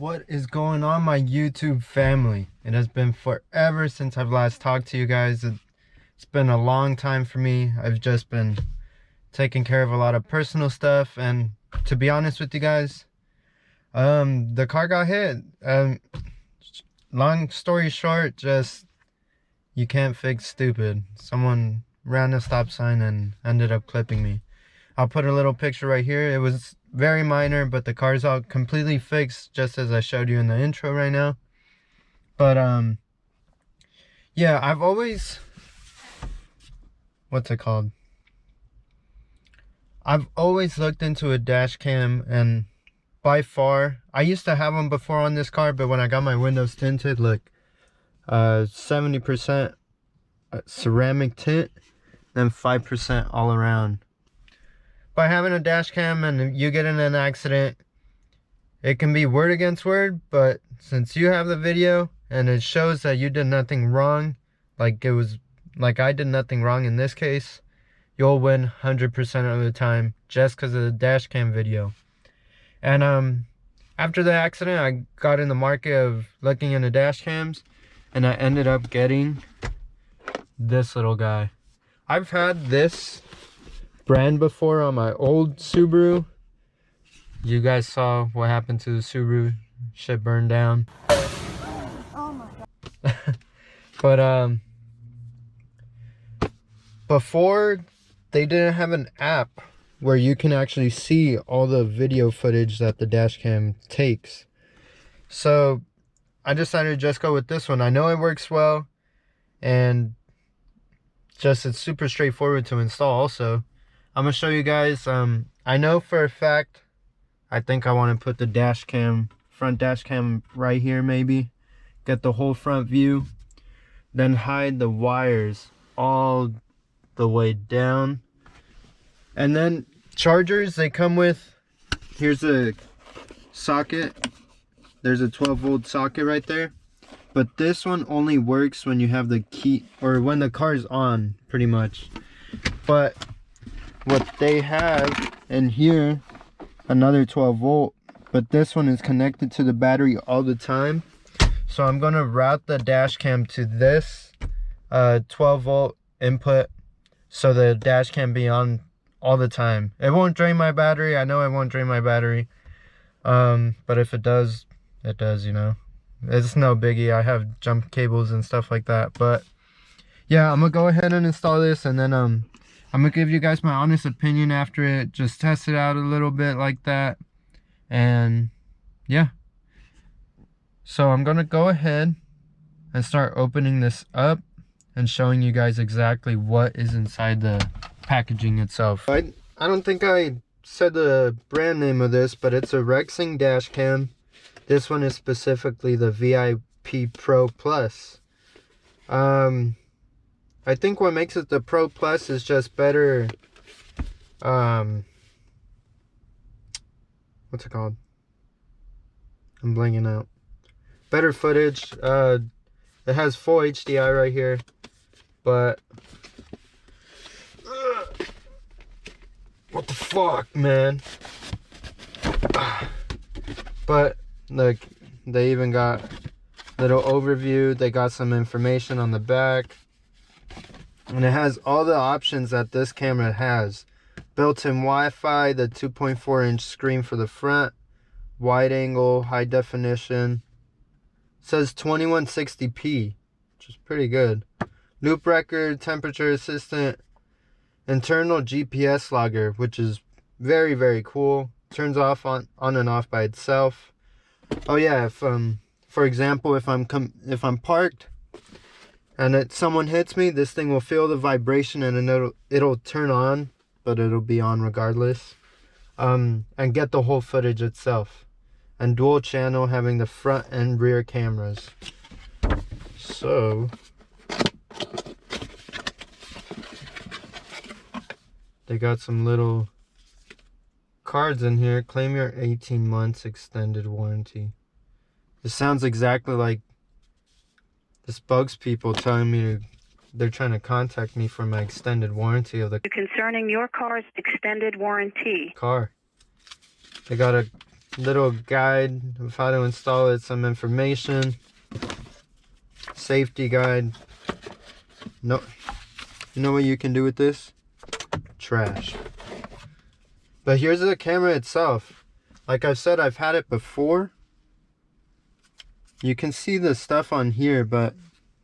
What is going on, my YouTube family? It has been forever since I've last talked to you guys. It's been a long time for me. I've just been taking care of a lot of personal stuff, and to be honest with you guys, the car got hit. Long story short, just you can't fix stupid. Someone ran a stop sign and ended up clipping me. I'll put a little picture right here. It was very minor, but the car's all completely fixed, just as I showed you in the intro right now. But yeah, I've always, what's it called? I've always looked into a dash cam, and by far, I used to have them before on this car, but when I got my windows tinted, look, 70% ceramic tint, then 5% all around. By having a dash cam and you get in an accident, it can be word against word, but since you have the video and it shows that you did nothing wrong, like I did nothing wrong in this case, you'll win 100% of the time just because of the dash cam video. And after the accident, I got in the market of looking into dash cams, and I ended up getting this little guy. I've had this brand before on my old Subaru. You guys saw what happened to the Subaru. Shit burned down. Oh my god. But before, they didn't have an app where you can actually see all the video footage that the dash cam takes. So I decided to just go with this one. I know it works well, and just it's super straightforward to install also. I'm gonna show you guys. I know for a fact, I think I want to put the dash cam, front dash cam right here, maybe get the whole front view, then hide the wires all the way down. And then chargers, they come with, here's a socket, there's a 12-volt socket right there, but this one only works when you have the key, or when the car's on, pretty much. But what they have in here, another 12-volt, but this one is connected to the battery all the time. So I'm gonna route the dash cam to this 12-volt input, so the dash cam be on all the time. It won't drain my battery. I know it won't drain my battery, but if it does, it does, you know. It's no biggie. I have jump cables and stuff like that. But yeah, I'm gonna go ahead and install this, and then I'm gonna give you guys my honest opinion after it. Just test it out a little bit like that. And yeah. So I'm gonna go ahead and start opening this up and showing you guys exactly what is inside the packaging itself. I don't think I said the brand name of this, but it's a REXING dash cam. This one is specifically the VIP Pro Plus. I think what makes it the Pro Plus is just better, what's it called? I'm blanking out. Better footage. It has full HDI right here, but what the fuck, man? But look, they even got little overview. They got some information on the back, and it has all the options that this camera has. Built-in Wi-Fi, the 2.4-inch screen for the front, wide angle, high definition. It says 2160p, which is pretty good. Loop record, temperature assistant, internal GPS logger, which is very, very cool. Turns off on and off by itself. Oh yeah, if for example, if I'm parked and someone hits me, this thing will feel the vibration and it'll turn on, but it'll be on regardless. And get the whole footage itself. And dual channel, having the front and rear cameras. So they got some little cards in here. Claim your 18 months extended warranty. This sounds exactly like the spokespeople telling me they're trying to contact me for my extended warranty of the concerning your car's extended warranty. car. They got a little guide of how to install it, some information, safety guide. No, you know what you can do with this? Trash. But here's the camera itself. Like I've said, I've had it before. You can see the stuff on here, but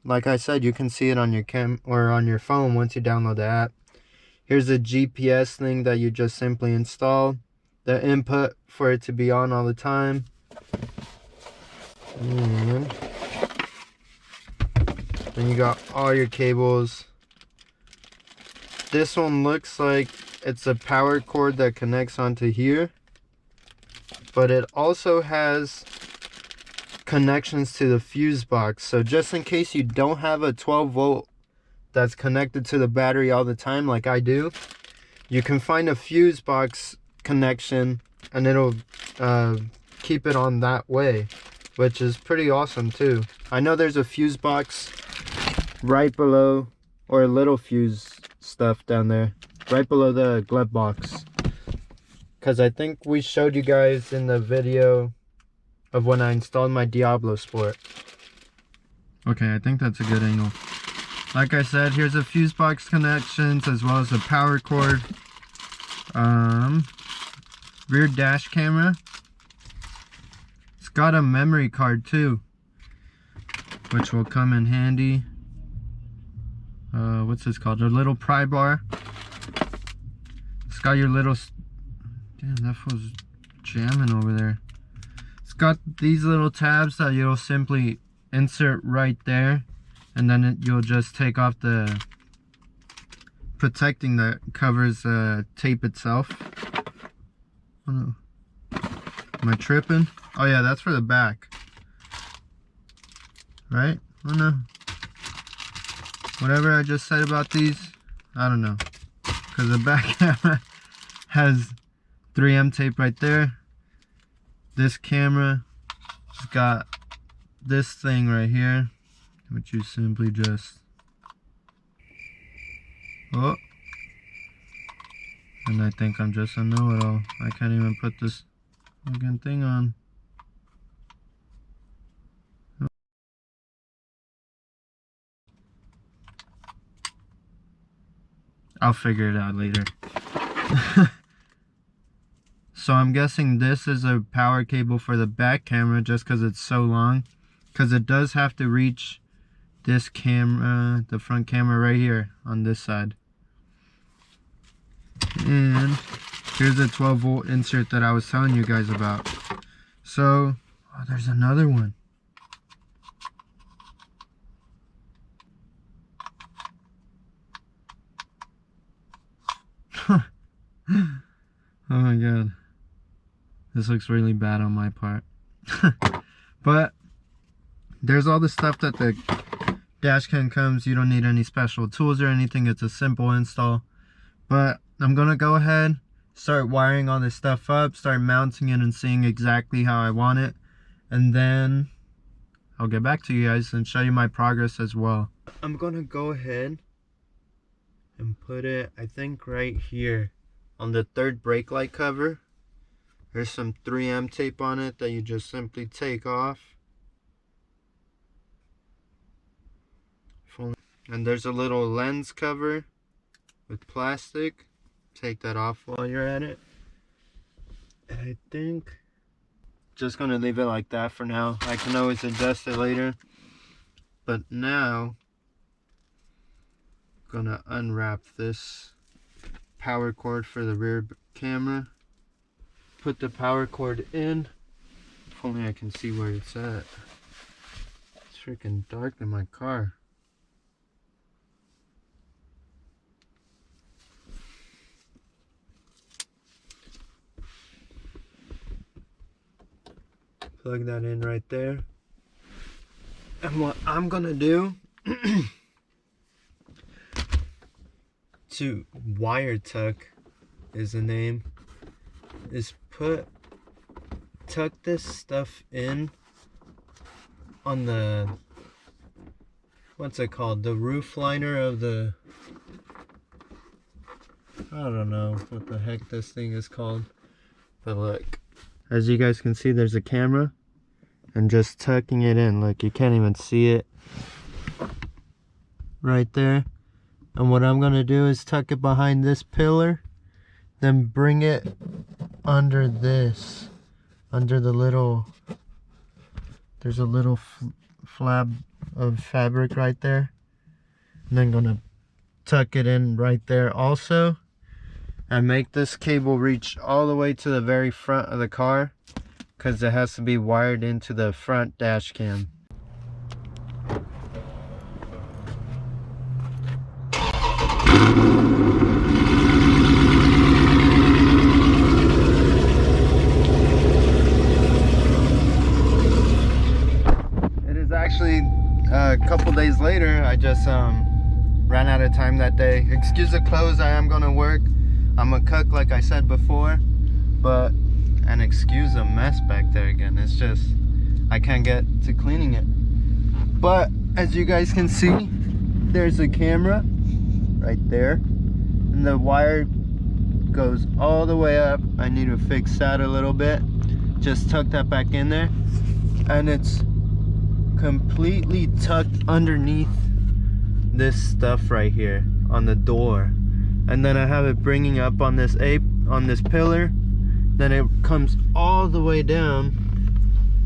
like I said, you can see it on your on your phone once you download the app. Here's the GPS thing that you just simply install. The input for it to be on all the time. And then you got all your cables. This one looks like it's a power cord that connects onto here, but it also has connections to the fuse box. So just in case you don't have a 12 volt that's connected to the battery all the time like I do, you can find a fuse box connection and it'll keep it on that way, which is pretty awesome too. I know there's a fuse box right below, or a little fuse stuff down there right below the glove box, because I think we showed you guys in the video of when I installed my Diablo Sport. Okay, I think that's a good angle. Like I said, here's a fuse box connections as well as a power cord. Rear dash camera. It's got a memory card too, which will come in handy. What's this called? A little pry bar. It's got your little... Damn, that was jamming over there. It's got these little tabs that you'll simply insert right there, and then you'll just take off the protecting that covers tape itself. Oh no. Am I tripping? Oh yeah, that's for the back. Right? Oh no. Whatever I just said about these, I don't know. Because the back camera has 3M tape right there. This camera has got this thing right here, which you simply just... Oh. And I think I'm just a know-it-all. I can't even put this fucking thing on. I'll figure it out later. So I'm guessing this is a power cable for the back camera just because it's so long. Because it does have to reach this camera, the front camera right here on this side. And here's a 12 volt insert that I was telling you guys about. So, oh, there's another one. Oh my god. This looks really bad on my part. But there's all the stuff that the dash cam comes. You don't need any special tools or anything. It's a simple install. But I'm gonna go ahead, start wiring all this stuff up, start mounting it and seeing exactly how I want it. And then I'll get back to you guys and show you my progress as well. I'm gonna go ahead and put it, I think, right here on the third brake light cover. There's some 3M tape on it that you just simply take off. And there's a little lens cover with plastic. Take that off while you're at it. And I think just gonna leave it like that for now. I can always adjust it later. But now I'm gonna unwrap this power cord for the rear camera. Put the power cord in. If only I can see where it's at. It's freaking dark in my car. Plug that in right there. And what I'm gonna do to wire tuck is the name, is tuck this stuff in on the, what's it called, the roof liner of the, I don't know what the heck this thing is called, but look, as you guys can see, there's a camera, and just tucking it in. Look, you can't even see it right there. And what I'm gonna do is tuck it behind this pillar, then bring it under this, under the little, there's a little flab of fabric right there, and then gonna tuck it in right there also, and make this cable reach all the way to the very front of the car, because it has to be wired into the front dash cam. It is actually a couple days later. I just ran out of time that day. Excuse the clothes, I am gonna work. I'm a cook like I said before, and excuse the mess back there again. It's just, I can't get to cleaning it. But as you guys can see, there's a camera right there, and the wire goes all the way up. I need to fix that a little bit. Just tuck that back in there, and it's completely tucked underneath this stuff right here on the door. And then I have it bringing up on this pillar, then it comes all the way down.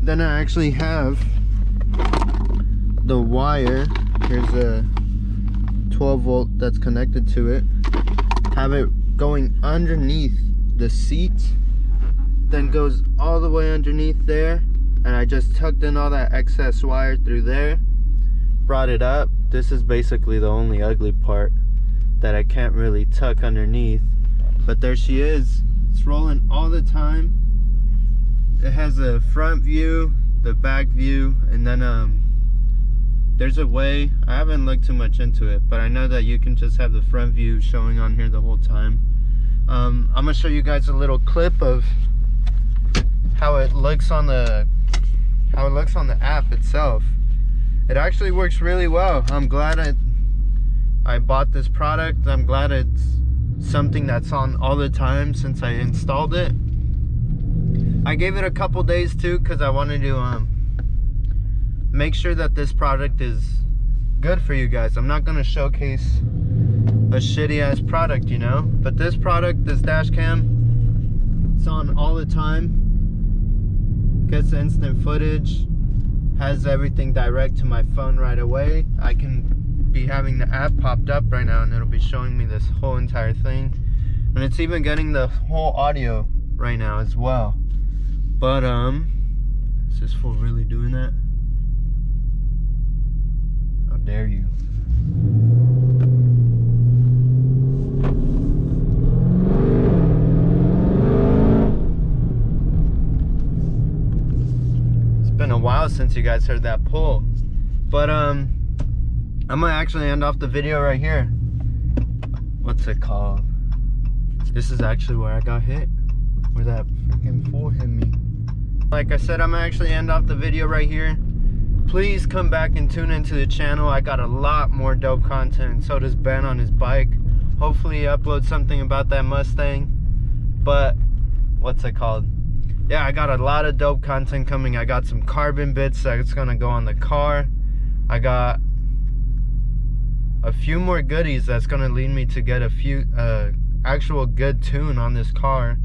Then I actually have the wire, here's a 12 volt that's connected to it, have it going underneath the seat, then goes all the way underneath there, and I just tucked in all that excess wire through there, brought it up. This is basically the only ugly part that I can't really tuck underneath, but there she is. It's rolling all the time. It has a front view, the back view, and then there's a way, I haven't looked too much into it, but I know that you can just have the front view showing on here the whole time. I'm gonna show you guys a little clip of how it looks on the app itself. It actually works really well. I'm glad I bought this product. I'm glad it's something that's on all the time since I installed it. I gave it a couple days too, because I wanted to make sure that this product is good for you guys. I'm not going to showcase a shitty ass product, you know, but this product, this dash cam, it's on all the time, gets instant footage, has everything direct to my phone right away. I can be having the app popped up right now, and it'll be showing me this whole entire thing, and it's even getting the whole audio right now as well. But is this fool really doing that? How dare you? It's been a while since you guys heard that pull, but I'm gonna actually end off the video right here. What's it called? This is actually where I got hit, where that freaking fool hit me. Like I said, I'm gonna actually end off the video right here. Please come back and tune into the channel. I got a lot more dope content, and so does Ben on his bike. Hopefully he uploads something about that Mustang. But what's it called? Yeah, I got a lot of dope content coming. I got some carbon bits that's gonna go on the car. I got a few more goodies that's gonna lead me to get a few actual good tune on this car.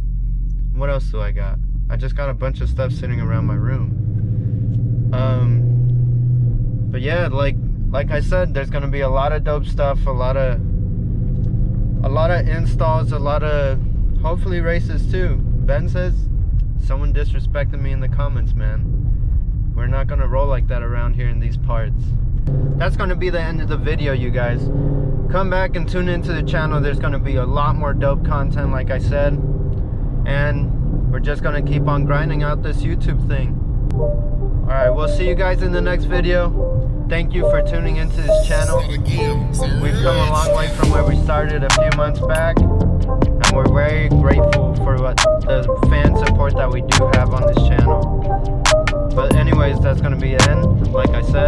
What else do I got? I just got a bunch of stuff sitting around my room. But yeah, like I said, there's gonna be a lot of dope stuff, a lot of installs, a lot of hopefully races too. Ben says someone disrespected me in the comments, man. We're not gonna roll like that around here in these parts. That's gonna be the end of the video, you guys. Come back and tune into the channel. There's gonna be a lot more dope content, like I said, and we're just gonna keep on grinding out this YouTube thing. All right, we'll see you guys in the next video. Thank you for tuning into this channel. We've come a long way from where we started a few months back, and we're very grateful for what the fan support that we do have on this channel. But anyways, that's gonna be it. Like I said,